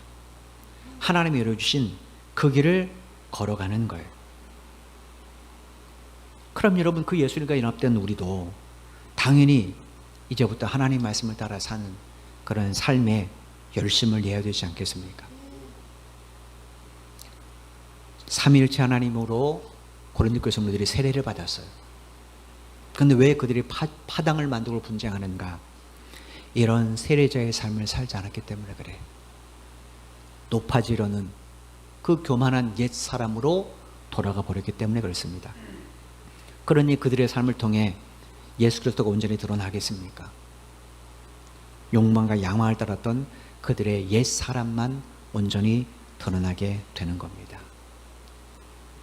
하나님이 열어주신 그 길을 걸어가는 거예요. 그럼 여러분 그 예수님과 연합된 우리도 당연히 이제부터 하나님 말씀을 따라 사는 그런 삶에 열심을 내야 되지 않겠습니까? 삼위일체 하나님으로 고린도 교회 성도들이 세례를 받았어요. 그런데 왜 그들이 파당을 만들고 분쟁하는가? 이런 세례자의 삶을 살지 않았기 때문에 그래. 높아지려는 그 교만한 옛 사람으로 돌아가 버렸기 때문에 그렇습니다. 그러니 그들의 삶을 통해 예수 그리스도가 온전히 드러나겠습니까? 욕망과 야망을 따랐던 그들의 옛 사람만 온전히 드러나게 되는 겁니다.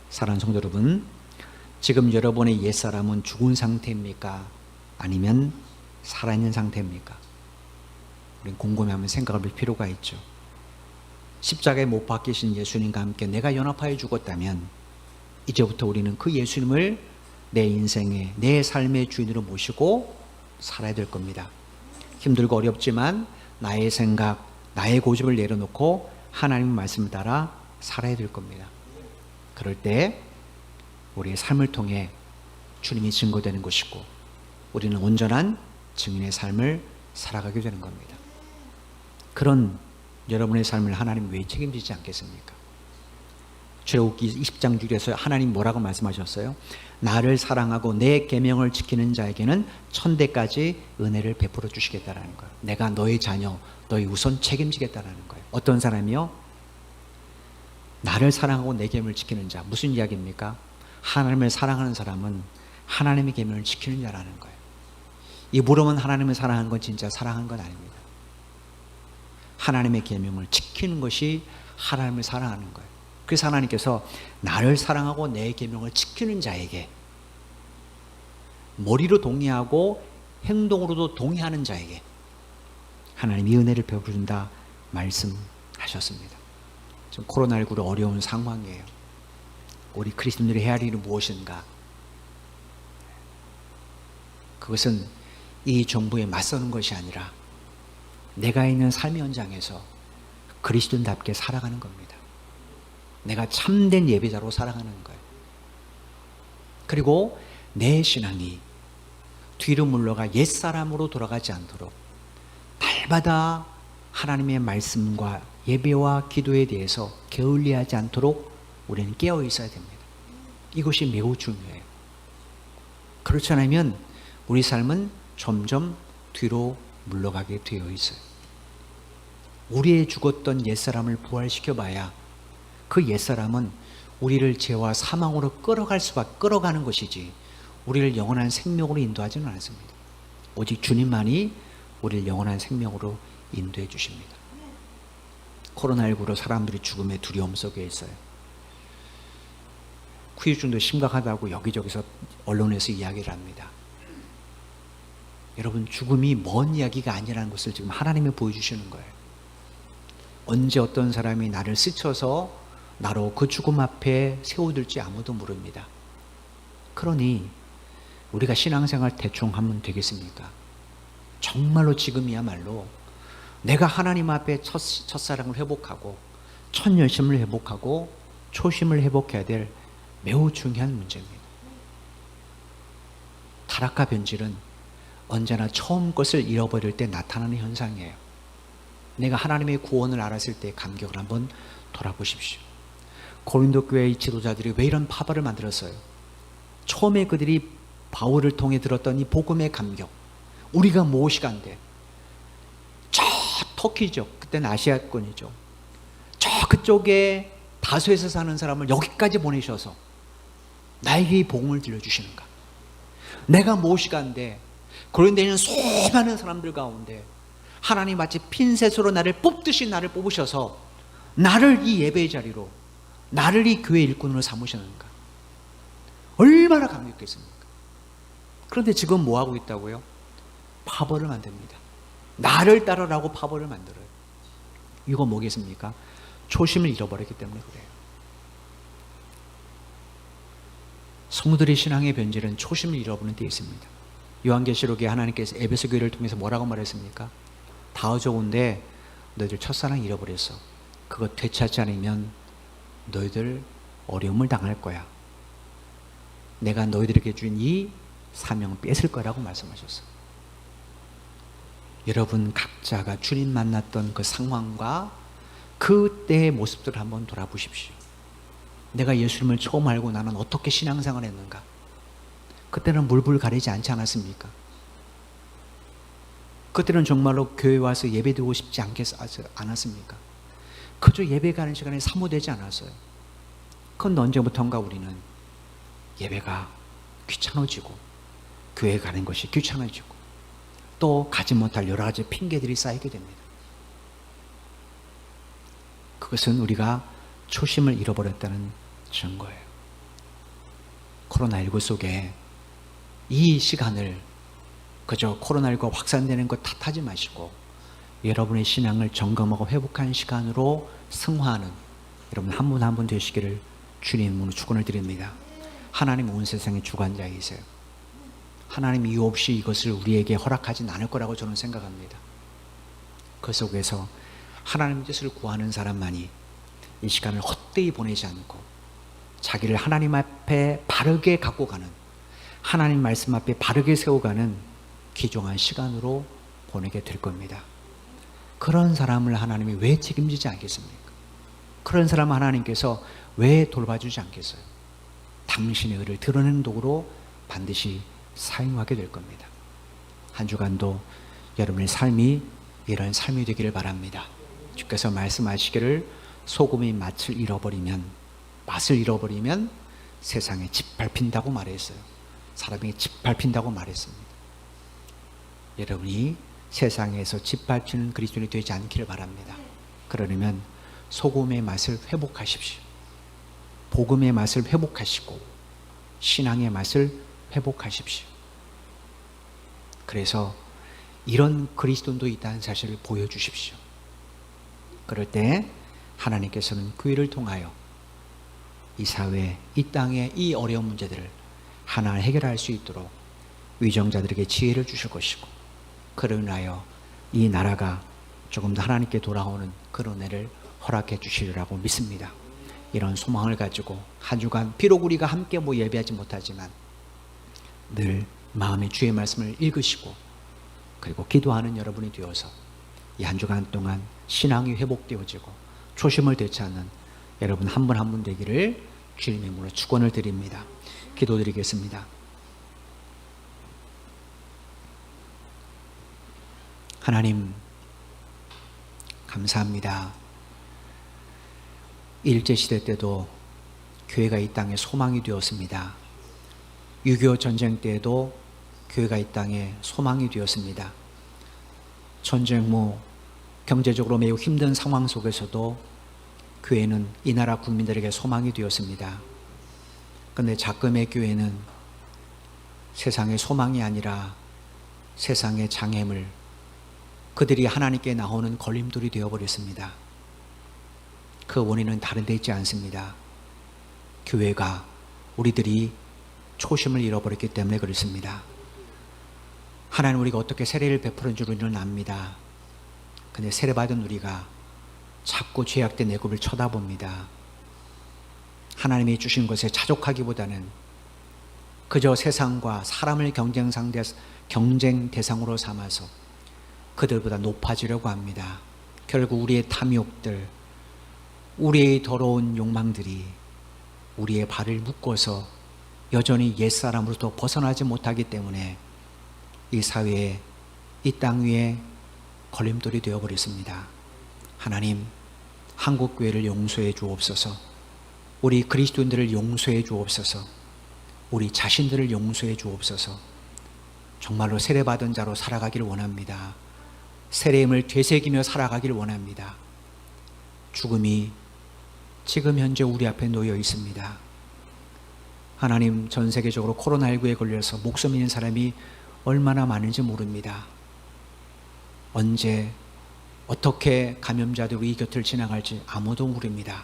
사랑하는 성도 여러분, 지금 여러분의 옛 사람은 죽은 상태입니까? 아니면 살아있는 상태입니까? 우리는 곰곰이 한번 생각을 할 필요가 있죠. 십자가에 못 박히신 예수님과 함께 내가 연합하여 죽었다면 이제부터 우리는 그 예수님을 내 인생의, 내 삶의 주인으로 모시고 살아야 될 겁니다. 힘들고 어렵지만 나의 생각, 나의 고집을 내려놓고 하나님의 말씀을 따라 살아야 될 겁니다. 그럴 때 우리의 삶을 통해 주님이 증거되는 것이고 우리는 온전한 증인의 삶을 살아가게 되는 겁니다. 그런 여러분의 삶을 하나님 왜 책임지지 않겠습니까? 출애굽기 20장 6절에서 하나님 뭐라고 말씀하셨어요? 나를 사랑하고 내 계명을 지키는 자에게는 천대까지 은혜를 베풀어 주시겠다라는 거예요. 내가 너의 자녀, 너의 우선 책임지겠다라는 거예요. 어떤 사람이요? 나를 사랑하고 내 계명을 지키는 자. 무슨 이야기입니까? 하나님을 사랑하는 사람은 하나님의 계명을 지키는 자라는 거예요. 이 물으면 하나님을 사랑하는 건 진짜 사랑한 건 아닙니다. 하나님의 계명을 지키는 것이 하나님을 사랑하는 거예요. 그래서 하나님께서 나를 사랑하고 내 계명을 지키는 자에게, 머리로 동의하고 행동으로도 동의하는 자에게 하나님이 은혜를 베풀어준다 말씀하셨습니다. 지금 코로나19로 어려운 상황이에요. 우리 그리스도인들이 해야 할 일은 무엇인가? 그것은 이 정부에 맞서는 것이 아니라 내가 있는 삶의 현장에서 그리스도인답게 살아가는 겁니다. 내가 참된 예배자로 살아가는 거예요. 그리고 내 신앙이 뒤로 물러가 옛사람으로 돌아가지 않도록 날마다 하나님의 말씀과 예배와 기도에 대해서 게을리하지 않도록 우리는 깨어 있어야 됩니다. 이것이 매우 중요해요. 그렇지 않으면 우리 삶은 점점 뒤로 물러가게 되어 있어요. 우리의 죽었던 옛사람을 부활시켜 봐야 그 옛사람은 우리를 죄와 사망으로 끌어가는 것이지 우리를 영원한 생명으로 인도하지는 않습니다. 오직 주님만이 우리를 영원한 생명으로 인도해 주십니다. 코로나19로 사람들이 죽음의 두려움 속에 있어요. 후유증도 심각하다고 여기저기서 언론에서 이야기를 합니다. 여러분, 죽음이 먼 이야기가 아니라는 것을 지금 하나님이 보여주시는 거예요. 언제 어떤 사람이 나를 스쳐서 나로 그 죽음 앞에 세워둘지 아무도 모릅니다. 그러니 우리가 신앙생활 대충 하면 되겠습니까? 정말로 지금이야말로 내가 하나님 앞에 첫사랑을 회복하고 첫 열심을 회복하고 초심을 회복해야 될 매우 중요한 문제입니다. 타락과 변질은 언제나 처음 것을 잃어버릴 때 나타나는 현상이에요. 내가 하나님의 구원을 알았을 때의 감격을 한번 돌아보십시오. 고린도 교회의 지도자들이 왜 이런 파벌을 만들었어요? 처음에 그들이 바울을 통해 들었던 이 복음의 감격, 우리가 무엇이간데 저 터키죠. 그때는 아시아권이죠. 저 그쪽에 다소에서 사는 사람을 여기까지 보내셔서 나에게 이 복음을 들려주시는가? 내가 무엇이간데 그런데 있는 수많은 사람들 가운데 하나님 마치 핀셋으로 나를 뽑듯이 나를 뽑으셔서 나를 이 예배의 자리로, 나를 이 교회 일꾼으로 삼으셨는가? 얼마나 감격했습니까? 그런데 지금 뭐 하고 있다고요? 파벌을 만듭니다. 나를 따르라고 파벌을 만들어요. 이거 뭐겠습니까? 초심을 잃어버렸기 때문에 그래요. 성도들의 신앙의 변질은 초심을 잃어버리는 데 있습니다. 요한계시록에 하나님께서 에베소 교회를 통해서 뭐라고 말했습니까? 다 좋은데 너희들 첫사랑 잃어버렸어. 그거 되찾지 않으면 너희들 어려움을 당할 거야. 내가 너희들에게 준 이 사명을 뺏을 거라고 말씀하셨어요. 여러분 각자가 주님 만났던 그 상황과 그때의 모습들을 한번 돌아보십시오. 내가 예수님을 처음 알고 나는 어떻게 신앙생활을 했는가? 그때는 물불 가리지 않지 않았습니까? 그때는 정말로 교회 와서 예배드리고 싶지 않았습니까? 그저 예배 가는 시간에 사모되지 않았어요. 그건 언제부턴가 우리는 예배가 귀찮아지고 교회 가는 것이 귀찮아지고 또 가지 못할 여러 가지 핑계들이 쌓이게 됩니다. 그것은 우리가 초심을 잃어버렸다는 증거예요. 코로나19 속에 이 시간을 그저 코로나19가 확산되는 것 탓하지 마시고 여러분의 신앙을 점검하고 회복하는 시간으로 승화하는 여러분 한 분 한 분 되시기를 주님으로 축원을 드립니다. 하나님 온 세상의 주관자이세요. 하나님 이유 없이 이것을 우리에게 허락하진 않을 거라고 저는 생각합니다. 그 속에서 하나님 뜻을 구하는 사람만이 이 시간을 헛되이 보내지 않고 자기를 하나님 앞에 바르게 갖고 가는, 하나님 말씀 앞에 바르게 세워가는 귀중한 시간으로 보내게 될 겁니다. 그런 사람을 하나님이 왜 책임지지 않겠습니까? 그런 사람을 하나님께서 왜 돌봐주지 않겠어요? 당신의 의를 드러내는 도구로 반드시 사용하게 될 겁니다. 한 주간도 여러분의 삶이 이런 삶이 되기를 바랍니다. 주께서 말씀하시기를 소금이 맛을 잃어버리면 세상에 짓밟힌다고 말했어요. 사람에게 짓밟힌다고 말했습니다. 여러분이 세상에서 짓밟히는 그리스도인이 되지 않기를 바랍니다. 그러려면 소금의 맛을 회복하십시오. 복음의 맛을 회복하시고 신앙의 맛을 회복하십시오. 그래서 이런 그리스도인도 있다는 사실을 보여주십시오. 그럴 때 하나님께서는 교회를 통하여 이 사회, 이 땅의 이 어려운 문제들을 하나 해결할 수 있도록 위정자들에게 지혜를 주실 것이고, 그로 인하여 이 나라가 조금 더 하나님께 돌아오는 그런 은혜를 허락해 주시리라고 믿습니다. 이런 소망을 가지고 한 주간 비록 우리가 함께 예배하지 못하지만 늘 마음의 주의 말씀을 읽으시고 그리고 기도하는 여러분이 되어서 이 한 주간 동안 신앙이 회복되어지고 초심을 되찾는 여러분 한 분 한 분 되기를 주님의 이름으로 축원을 드립니다. 기도드리겠습니다. 하나님 감사합니다. 일제시대 때도 교회가 이 땅에 소망이 되었습니다. 6.25 전쟁 때에도 교회가 이 땅에 소망이 되었습니다. 전쟁 후 경제적으로 매우 힘든 상황 속에서도 교회는 이 나라 국민들에게 소망이 되었습니다. 그런데 작금의 교회는 세상의 소망이 아니라 세상의 장애물, 그들이 하나님께 나오는 걸림돌이 되어버렸습니다. 그 원인은 다른 데 있지 않습니다. 교회가 우리들이 초심을 잃어버렸기 때문에 그렇습니다. 하나님 우리가 어떻게 세례를 베푸는 줄 우리는 압니다. 근데 세례받은 우리가 자꾸 죄악된 애굽을 쳐다봅니다. 하나님이 주신 것에 자족하기보다는 그저 세상과 사람을 경쟁 대상으로 삼아서 그들보다 높아지려고 합니다. 결국 우리의 탐욕들, 우리의 더러운 욕망들이 우리의 발을 묶어서 여전히 옛사람으로부터 벗어나지 못하기 때문에 이 사회에, 이 땅 위에 걸림돌이 되어버렸습니다. 하나님, 한국교회를 용서해 주옵소서. 우리 그리스도인들을 용서해 주옵소서. 우리 자신들을 용서해 주옵소서. 정말로 세례받은 자로 살아가기를 원합니다. 세례임을 되새기며 살아가기를 원합니다. 죽음이 지금 현재 우리 앞에 놓여 있습니다. 하나님, 전 세계적으로 코로나19에 걸려서 목숨 잃는 사람이 얼마나 많은지 모릅니다. 언제 어떻게 감염자들이 우리 곁을 지나갈지 아무도 모릅니다.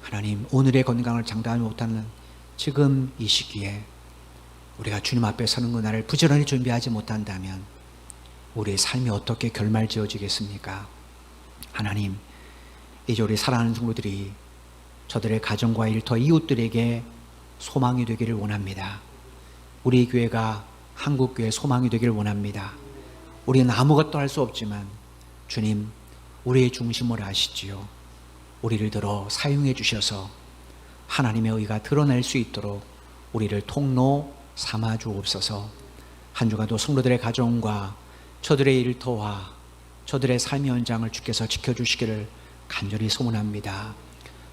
하나님, 오늘의 건강을 장담하지 못하는 지금 이 시기에 우리가 주님 앞에 서는 그날을 부지런히 준비하지 못한다면 우리의 삶이 어떻게 결말지어지겠습니까? 하나님, 이제 우리 사랑하는 성도들이 저들의 가정과 일터, 이웃들에게 소망이 되기를 원합니다. 우리 교회가 한국교회 소망이 되기를 원합니다. 우리는 아무것도 할 수 없지만 주님, 우리의 중심을 아시지요. 우리를 들어 사용해 주셔서 하나님의 의가 드러날 수 있도록 우리를 통로 삼아 주옵소서. 한 주간도 성도들의 가정과 저들의 일터와 저들의 삶의 현장을 주께서 지켜주시기를 간절히 소원합니다.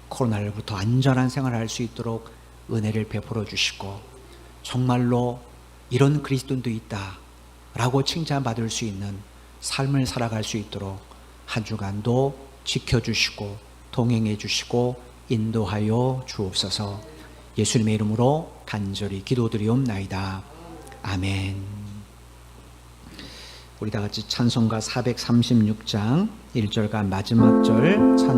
코로나로부터 안전한 생활을 할 수 있도록 은혜를 베풀어 주시고, 정말로 이런 그리스도인도 있다 라고 칭찬받을 수 있는 삶을 살아갈 수 있도록 한 주간도 지켜주시고 동행해 주시고 인도하여 주옵소서. 예수님의 이름으로 간절히 기도드리옵나이다. 아멘. 우리 다 같이 찬송가 436장 1절과 마지막 절 찬